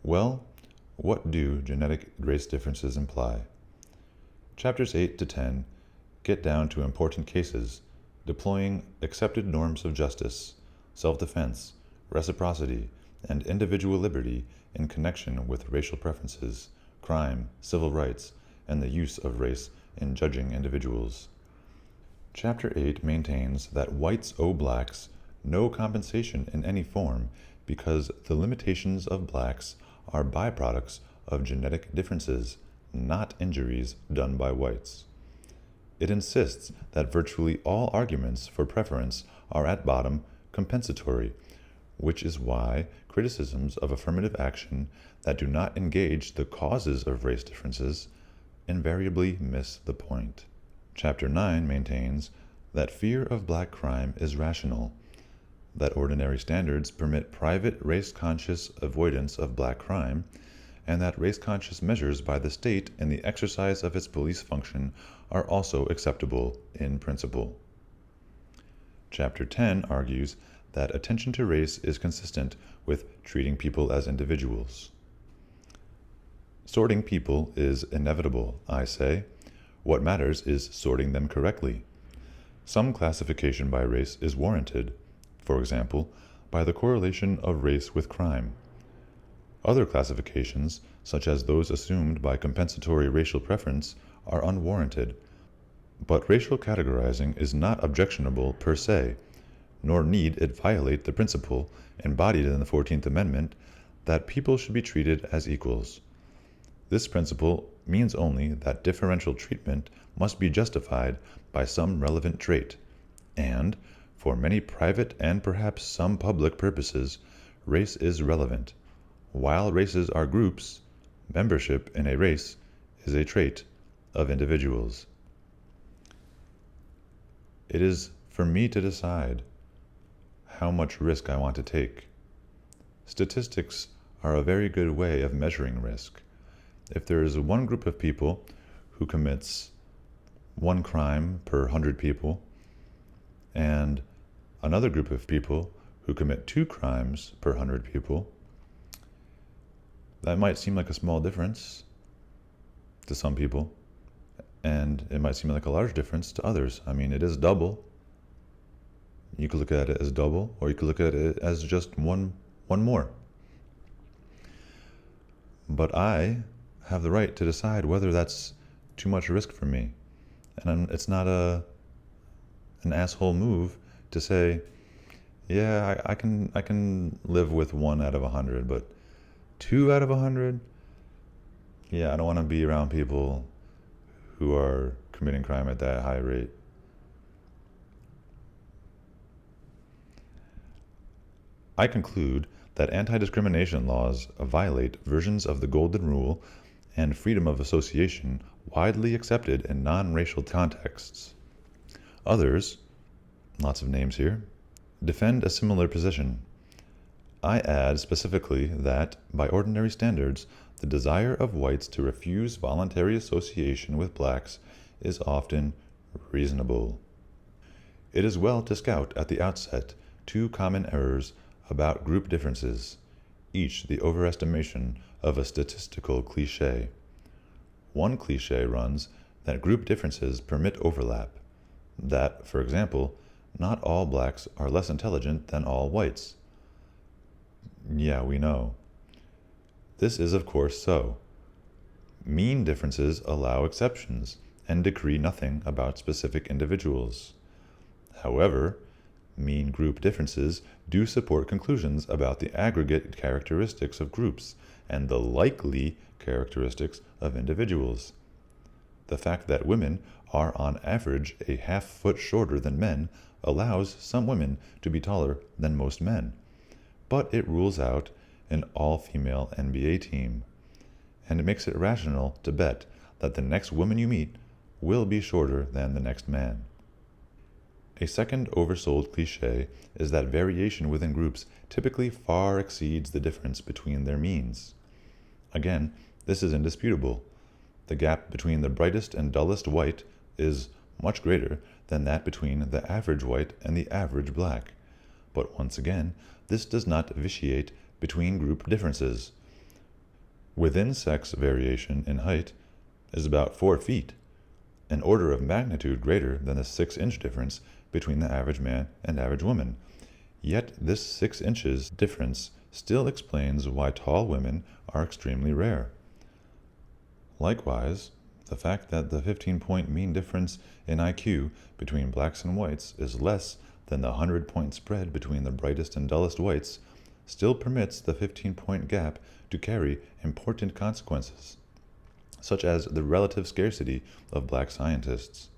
Well, what do genetic race differences imply? Chapters 8 to 10 get down to important cases, deploying accepted norms of justice, self-defense, reciprocity, and individual liberty in connection with racial preferences, crime, civil rights, and the use of race in judging individuals. Chapter 8 maintains that whites owe blacks no compensation in any form because the limitations of blacks are byproducts of genetic differences, not injuries done by whites. It insists that virtually all arguments for preference are at bottom compensatory, which is why criticisms of affirmative action that do not engage the causes of race differences invariably miss the point. Chapter 9 maintains that fear of black crime is rational, that ordinary standards permit private race-conscious avoidance of black crime, and that race-conscious measures by the state in the exercise of its police function are also acceptable in principle. Chapter 10 argues that attention to race is consistent with treating people as individuals. Sorting people is inevitable, I say. What matters is sorting them correctly. Some classification by race is warranted, for example, by the correlation of race with crime. Other classifications, such as those assumed by compensatory racial preference, are unwarranted. But racial categorizing is not objectionable per se, nor need it violate the principle embodied in the 14th Amendment that people should be treated as equals. This principle means only that differential treatment must be justified by some relevant trait, and, for many private and perhaps some public purposes, race is relevant. While races are groups, membership in a race is a trait of individuals. It is for me to decide how much risk I want to take. Statistics are a very good way of measuring risk. If there is one group of people who commits one crime per 100 people, and another group of people who commit 2 crimes per 100 people, that might seem like a small difference to some people, and it might seem like a large difference to others. I mean, it is double. You could look at it as double, or you could look at it as just one more. But I have the right to decide whether that's too much risk for me. And it's not an asshole move to say, yeah, I can live with 1 out of 100, but 2 out of 100? Yeah, I don't want to be around people who are committing crime at that high rate. I conclude that anti-discrimination laws violate versions of the Golden Rule and freedom of association widely accepted in non-racial contexts. Others, lots of names here, defend a similar position. I add specifically that, by ordinary standards, the desire of whites to refuse voluntary association with blacks is often reasonable. It is well to scout at the outset 2 common errors about group differences, each the overestimation of a statistical cliché. One cliché runs that group differences permit overlap, that, for example, not all blacks are less intelligent than all whites. Yeah, we know. This is of course so. Mean differences allow exceptions and decree nothing about specific individuals. However, mean group differences do support conclusions about the aggregate characteristics of groups and the likely characteristics of individuals. The fact that women are on average a half-foot shorter than men allows some women to be taller than most men, but it rules out an all-female NBA team, and it makes it rational to bet that the next woman you meet will be shorter than the next man. A second oversold cliché is that variation within groups typically far exceeds the difference between their means. Again, this is indisputable. The gap between the brightest and dullest white is much greater than that between the average white and the average black. But once again, this does not vitiate between group differences. Within sex variation in height is about 4 feet, an order of magnitude greater than the 6-inch difference between the average man and average woman. Yet this 6 inches difference still explains why tall women are extremely rare. Likewise, the fact that the 15-point mean difference in IQ between blacks and whites is less than the 100-point spread between the brightest and dullest whites still permits the 15-point gap to carry important consequences, such as the relative scarcity of black scientists.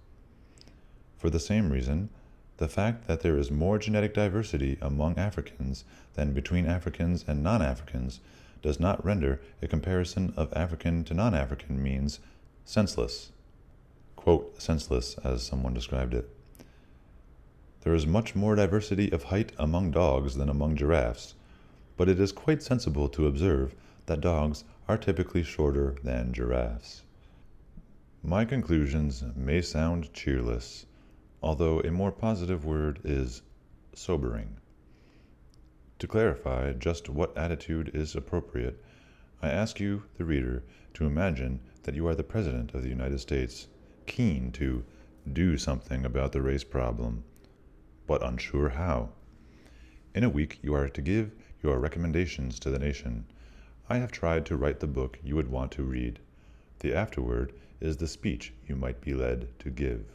For the same reason, the fact that there is more genetic diversity among Africans than between Africans and non-Africans does not render a comparison of African to non-African means senseless. Quote, senseless, as someone described it. There is much more diversity of height among dogs than among giraffes, but it is quite sensible to observe that dogs are typically shorter than giraffes. My conclusions may sound cheerless, although a more positive word is sobering. To clarify just what attitude is appropriate, I ask you, the reader, to imagine that you are the President of the United States, keen to do something about the race problem, but unsure how. In a week, you are to give your recommendations to the nation. I have tried to write the book you would want to read. The afterword is the speech you might be led to give.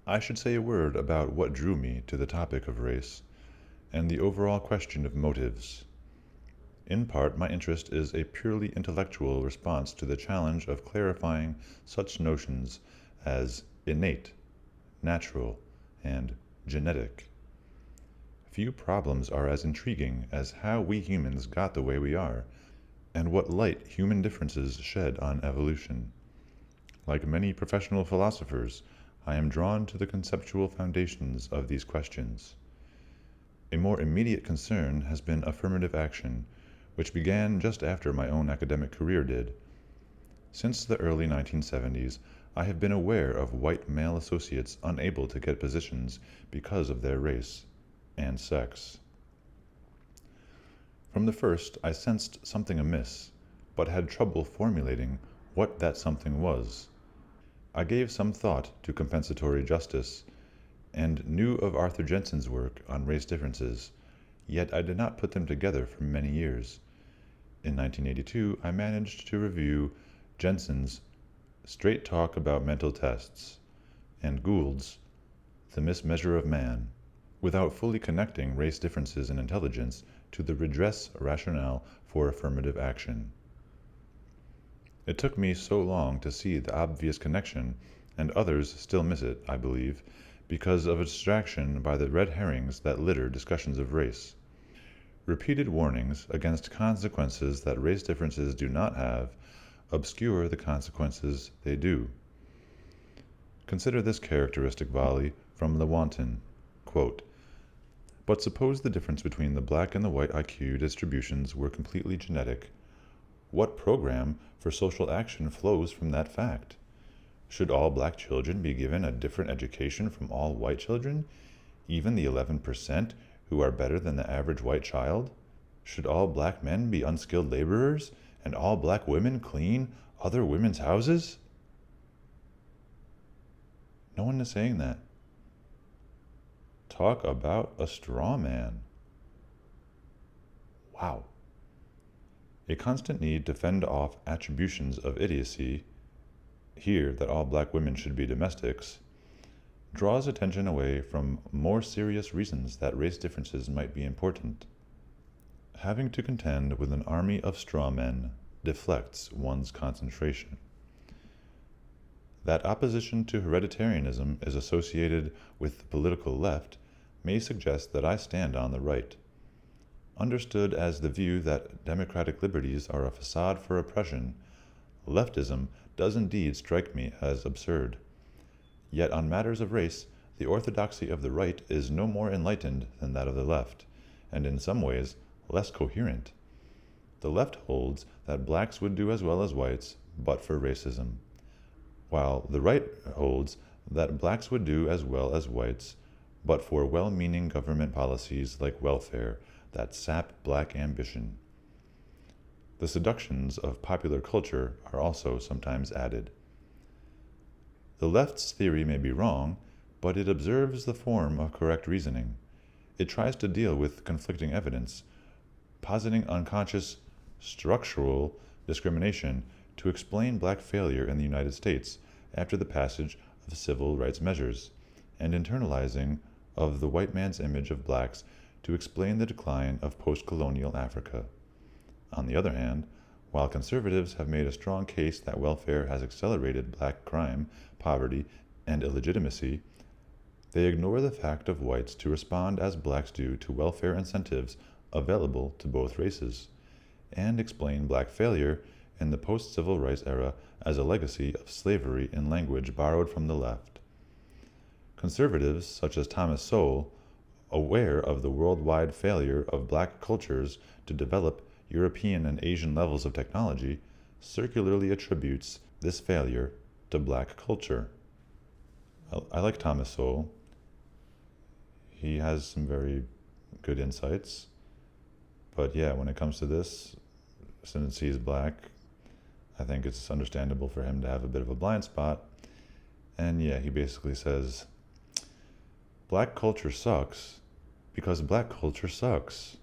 I should say a word about what drew me to the topic of race, and the overall question of motives. In part, my interest is a purely intellectual response to the challenge of clarifying such notions as innate, natural, and genetic. Few problems are as intriguing as how we humans got the way we are, and what light human differences shed on evolution. Like many professional philosophers, I am drawn to the conceptual foundations of these questions. A more immediate concern has been affirmative action, which began just after my own academic career did. Since the early 1970s, I have been aware of white male associates unable to get positions because of their race and sex. From the first, I sensed something amiss, but had trouble formulating what that something was. I gave some thought to compensatory justice, and knew of Arthur Jensen's work on race differences, yet I did not put them together for many years. In 1982, I managed to review Jensen's Straight Talk About Mental Tests and Gould's The Mismeasure of Man, without fully connecting race differences in intelligence to the redress rationale for affirmative action. It took me so long to see the obvious connection, and others still miss it, I believe, because of a distraction by the red herrings that litter discussions of race. Repeated warnings against consequences that race differences do not have obscure the consequences they do. Consider this characteristic volley from the Wanton, quote, "But suppose the difference between the black and the white IQ distributions were completely genetic. What program for social action flows from that fact? Should all black children be given a different education from all white children, even the 11% who are better than the average white child? Should all black men be unskilled laborers, and all black women clean other women's houses?" No one is saying that. Talk about a straw man. Wow. A constant need to fend off attributions of idiocy, here that all black women should be domestics, draws attention away from more serious reasons that race differences might be important. Having to contend with an army of straw men deflects one's concentration. That opposition to hereditarianism is associated with the political left may suggest that I stand on the right. Understood as the view that democratic liberties are a facade for oppression, leftism does indeed strike me as absurd. Yet on matters of race, the orthodoxy of the right is no more enlightened than that of the left, and in some ways less coherent. The left holds that blacks would do as well as whites, but for racism, while the right holds that blacks would do as well as whites, but for well-meaning government policies like welfare that sap black ambition. The seductions of popular culture are also sometimes added. The left's theory may be wrong, but it observes the form of correct reasoning. It tries to deal with conflicting evidence, positing unconscious structural discrimination to explain black failure in the United States after the passage of civil rights measures, and internalizing of the white man's image of blacks to explain the decline of post-colonial Africa. On the other hand, while conservatives have made a strong case that welfare has accelerated black crime, poverty, and illegitimacy, they ignore the fact of whites to respond as blacks do to welfare incentives available to both races, and explain black failure in the post-civil rights era as a legacy of slavery in language borrowed from the left. Conservatives such as Thomas Sowell, aware of the worldwide failure of black cultures to develop European and Asian levels of technology, circularly attributes this failure to black culture. I like Thomas Sowell. He has some very good insights. But yeah, when it comes to this, since he's black, I think it's understandable for him to have a bit of a blind spot. And yeah, he basically says, black culture sucks because black culture sucks.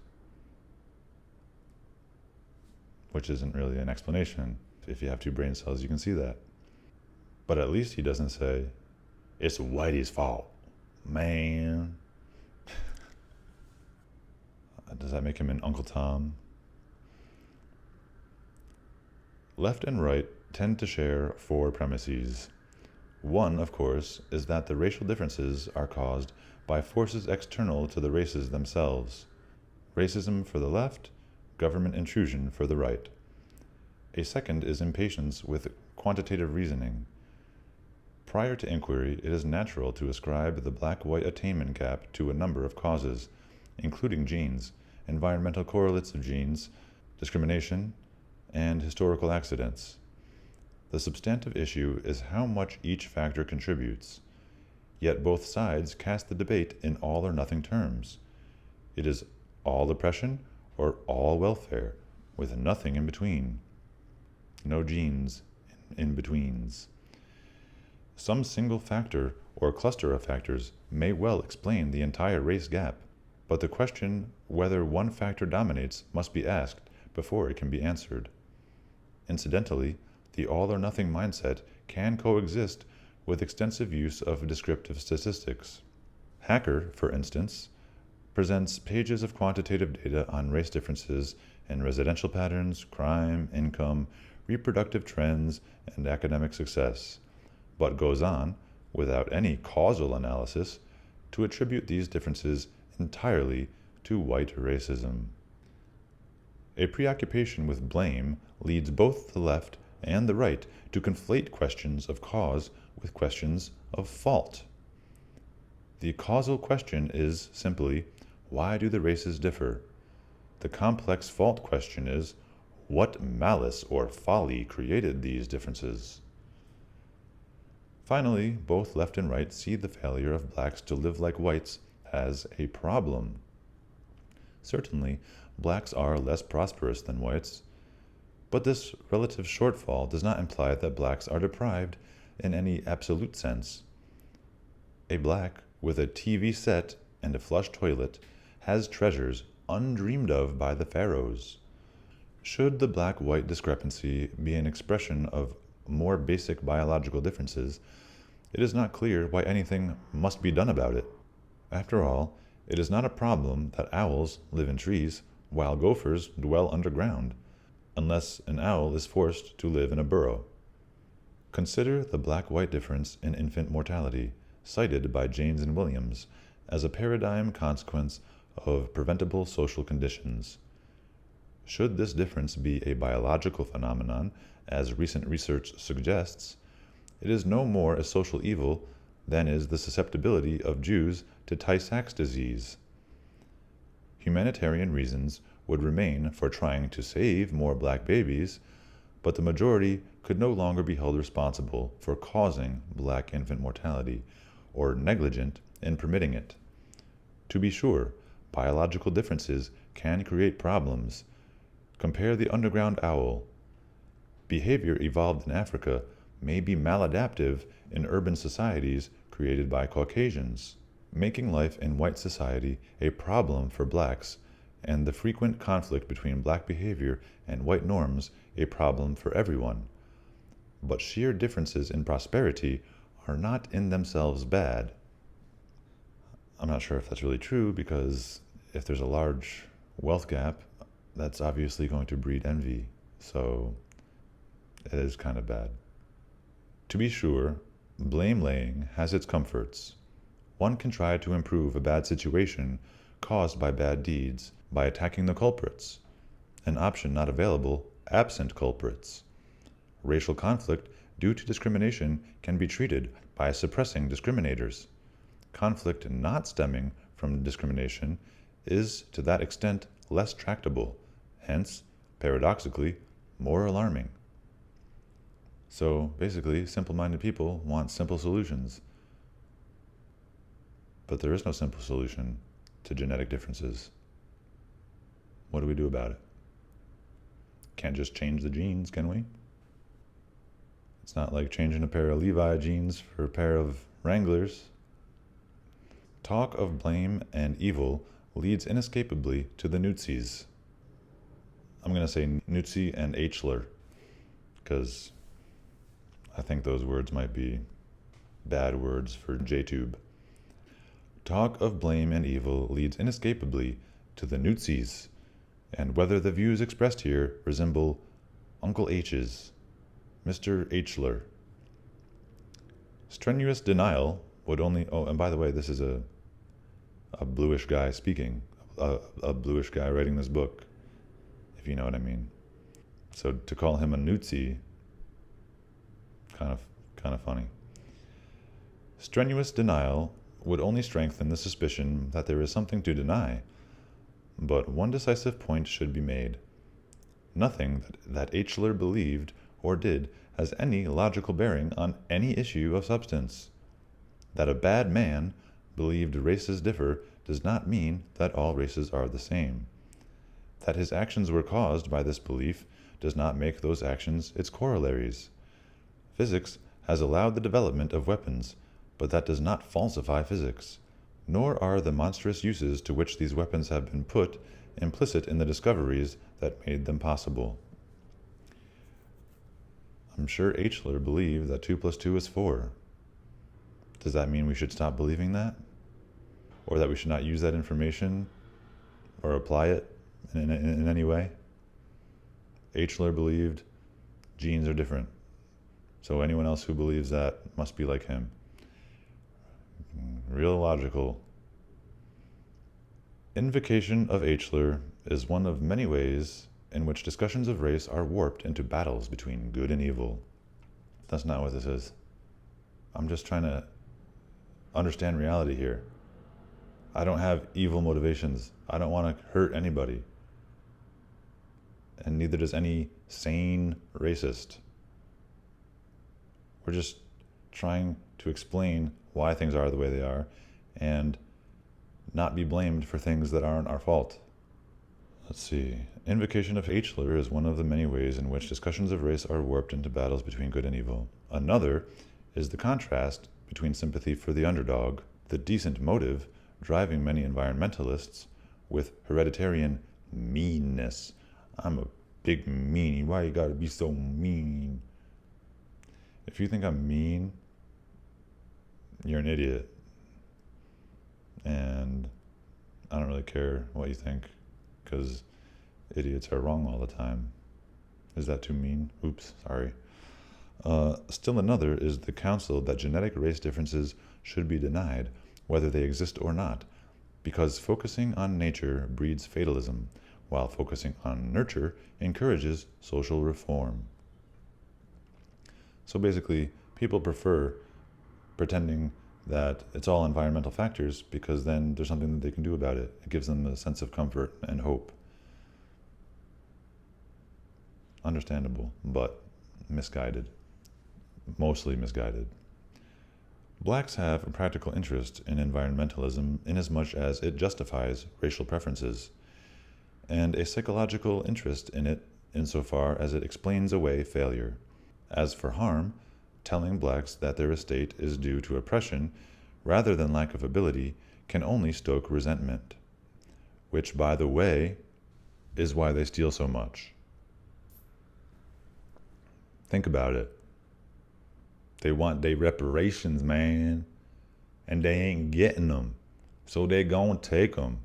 Which isn't really an explanation. If you have two brain cells, you can see that. But at least he doesn't say, it's Whitey's fault. Man. Does that make him an Uncle Tom? Left and right tend to share four premises. One, of course, is that the racial differences are caused by forces external to the races themselves. Racism for the left, government intrusion for the right. A second is impatience with quantitative reasoning. Prior to inquiry, it is natural to ascribe the black-white attainment gap to a number of causes, including genes, environmental correlates of genes, discrimination, and historical accidents. The substantive issue is how much each factor contributes. Yet both sides cast the debate in all or nothing terms. It is all oppression or all welfare, with nothing in between. No genes in betweens. Some single factor or cluster of factors may well explain the entire race gap, but the question whether one factor dominates must be asked before it can be answered. Incidentally, the all or nothing mindset can coexist with extensive use of descriptive statistics. Hacker, for instance, presents pages of quantitative data on race differences in residential patterns, crime, income, reproductive trends, and academic success, but goes on, without any causal analysis, to attribute these differences entirely to white racism. A preoccupation with blame leads both the left and the right to conflate questions of cause with questions of fault. The causal question is simply, why do the races differ? The complex fault question is, what malice or folly created these differences? Finally, both left and right see the failure of blacks to live like whites as a problem. Certainly, blacks are less prosperous than whites, but this relative shortfall does not imply that blacks are deprived in any absolute sense. A black with a TV set and a flush toilet has treasures undreamed of by the pharaohs. Should the black-white discrepancy be an expression of more basic biological differences, it is not clear why anything must be done about it. After all, it is not a problem that owls live in trees while gophers dwell underground, unless an owl is forced to live in a burrow. Consider the black-white difference in infant mortality, cited by Janes and Williams, as a paradigm consequence of preventable social conditions. Should this difference be a biological phenomenon, as recent research suggests, it is no more a social evil than is the susceptibility of Jews to Tay-Sachs disease. Humanitarian reasons would remain for trying to save more black babies, but the majority could no longer be held responsible for causing black infant mortality, or negligent in permitting it. To be sure, biological differences can create problems. Compare the underground owl. Behavior evolved in Africa may be maladaptive in urban societies created by Caucasians, making life in white society a problem for blacks, and the frequent conflict between black behavior and white norms a problem for everyone. But sheer differences in prosperity are not in themselves bad. I'm not sure if that's really true, because if there's a large wealth gap, that's obviously going to breed envy. So it is kind of bad. To be sure, blame laying has its comforts. One can try to improve a bad situation caused by bad deeds by attacking the culprits, an option not available absent culprits. Racial conflict due to discrimination can be treated by suppressing discriminators. Conflict not stemming from discrimination is, to that extent, less tractable, hence, paradoxically, more alarming. So, basically, simple-minded people want simple solutions. But there is no simple solution to genetic differences. What do we do about it? Can't just change the genes, can we? It's not like changing a pair of Levi jeans for a pair of Wranglers. Talk of blame and evil leads inescapably to the Newtsies. I'm going to say Newtsie and Hler, because I think those words might be bad words for JTube. Talk of blame and evil leads inescapably to the Newtsies, and whether the views expressed here resemble Uncle H's, Mr. Hler. Strenuous denial would only... Oh, and by the way, this is a bluish guy speaking, a bluish guy writing this book, if you know what I mean. So to call him a Newtsie, kind of funny. Strenuous denial would only strengthen the suspicion that there is something to deny. But one decisive point should be made. Nothing that Hler believed or did has any logical bearing on any issue of substance. That a bad man believed races differ does not mean that all races are the same. That his actions were caused by this belief does not make those actions its corollaries. Physics has allowed the development of weapons, but that does not falsify physics, nor are the monstrous uses to which these weapons have been put implicit in the discoveries that made them possible. I'm sure Hler believed that 2 + 2 is 4. Does that mean we should stop believing that? Or that we should not use that information or apply it in any way? Hler believed genes are different, so anyone else who believes that must be like him. Real logical. Invocation of Hler is one of many ways in which discussions of race are warped into battles between good and evil. That's not what this is. I'm just trying to understand reality here. I don't have evil motivations. I don't want to hurt anybody. And neither does any sane racist. We're just trying to explain why things are the way they are and not be blamed for things that aren't our fault. Let's see. Invocation of Hler is one of the many ways in which discussions of race are warped into battles between good and evil. Another is the contrast between sympathy for the underdog, the decent motive driving many environmentalists, with hereditarian meanness. I'm a big meanie. Why you gotta be so mean? If you think I'm mean, you're an idiot. And I don't really care what you think, because idiots are wrong all the time. Is that too mean? Oops, sorry. Still another is the counsel that genetic race differences should be denied, whether they exist or not, because focusing on nature breeds fatalism, while focusing on nurture encourages social reform. So basically, people prefer pretending that it's all environmental factors, because then there's something that they can do about it. It gives them a sense of comfort and hope. Understandable, but misguided. Mostly misguided. Blacks have a practical interest in environmentalism inasmuch as it justifies racial preferences. and a psychological interest in it insofar as it explains away failure. As for harm, telling blacks that their estate is due to oppression rather than lack of ability can only stoke resentment, which, by the way, is why they steal so much. Think about it. They want their reparations, man, and they ain't getting them, so they gonna take them.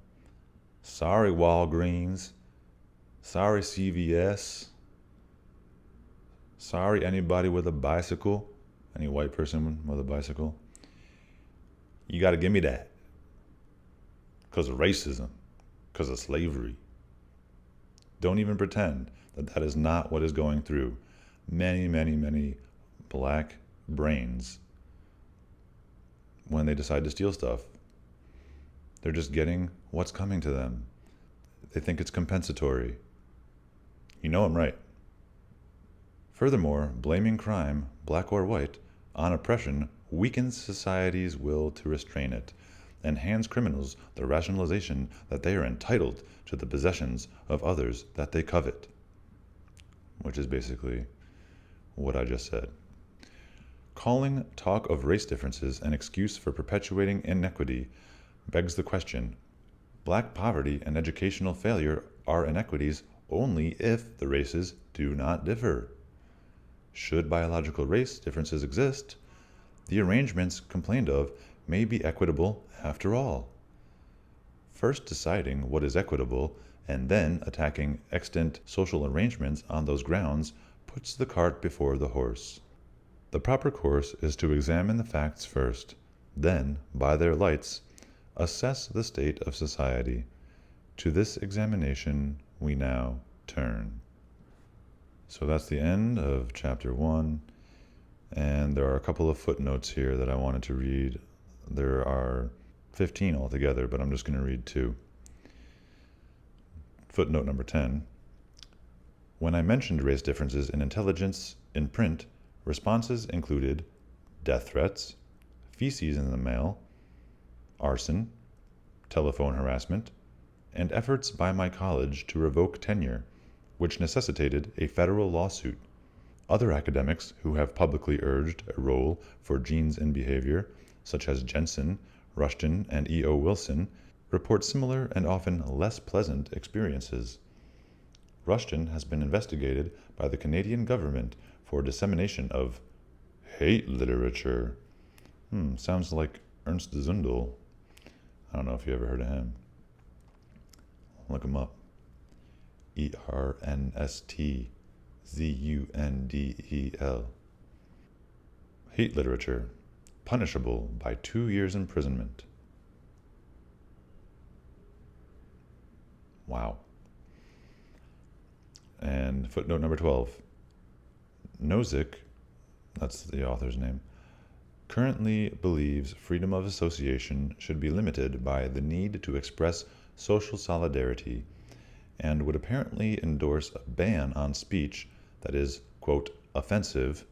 Sorry, Walgreens. Sorry, CVS. Sorry, anybody with a bicycle. Any white person with a bicycle. You gotta give me that. Because of racism. Because of slavery. Don't even pretend that that is not what is going through many, many, many black brains when they decide to steal stuff. They're just getting what's coming to them. They think it's compensatory. You know I'm right. Furthermore, blaming crime, black or white, on oppression weakens society's will to restrain it, and hands criminals the rationalization that they are entitled to the possessions of others that they covet. Which is basically what I just said. Calling talk of race differences an excuse for perpetuating inequity begs the question: black poverty and educational failure are inequities only if the races do not differ. Should biological race differences exist, the arrangements complained of may be equitable after all. First deciding what is equitable and then attacking extant social arrangements on those grounds puts the cart before the horse. The proper course is to examine the facts first, then, by their lights, assess the state of society. To this examination we now turn. So that's the end of chapter 1, and there are a couple of footnotes here that I wanted to read. There are 15 altogether, but I'm just going to read 2. Footnote number 10. When I mentioned race differences in intelligence in print, responses included death threats, feces in the mail, arson, telephone harassment, and efforts by my college to revoke tenure, which necessitated a federal lawsuit. Other academics who have publicly urged a role for genes in behavior, such as Jensen, Rushton, and E.O. Wilson, report similar and often less pleasant experiences. Rushton has been investigated by the Canadian government for dissemination of hate literature. Sounds like Ernst Zundel. I don't know if you ever heard of him. Look him up. ERNSTZUNDEL. Hate literature, punishable by 2 years imprisonment. Wow. And footnote number 12. Nozick, that's the author's name, currently believes freedom of association should be limited by the need to express social solidarity, and would apparently endorse a ban on speech that is, quote, offensive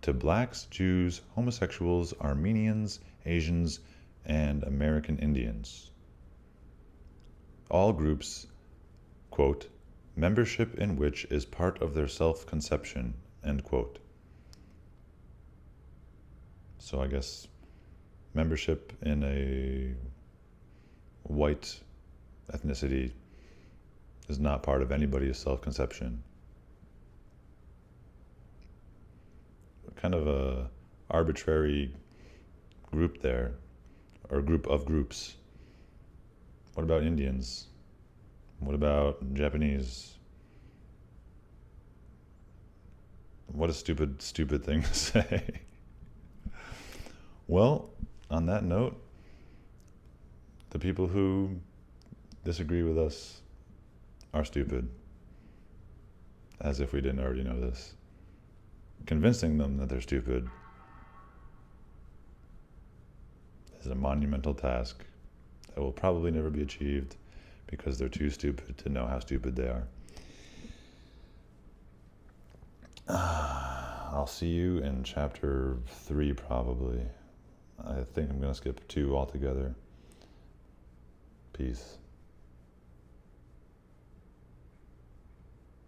to blacks, Jews, homosexuals, Armenians, Asians, and American Indians. All groups, quote, membership in which is part of their self-conception, end quote. So I guess membership in a white ethnicity is not part of anybody's self-conception. Kind of a arbitrary group there, or group of groups. What about Indians? What about Japanese? What a stupid thing to say. Well, on that note, the people who disagree with us are stupid. As if we didn't already know this. Convincing them that they're stupid is a monumental task that will probably never be achieved because they're too stupid to know how stupid they are. I'll see you in chapter 3 probably. I think I'm going to skip 2 altogether. Peace.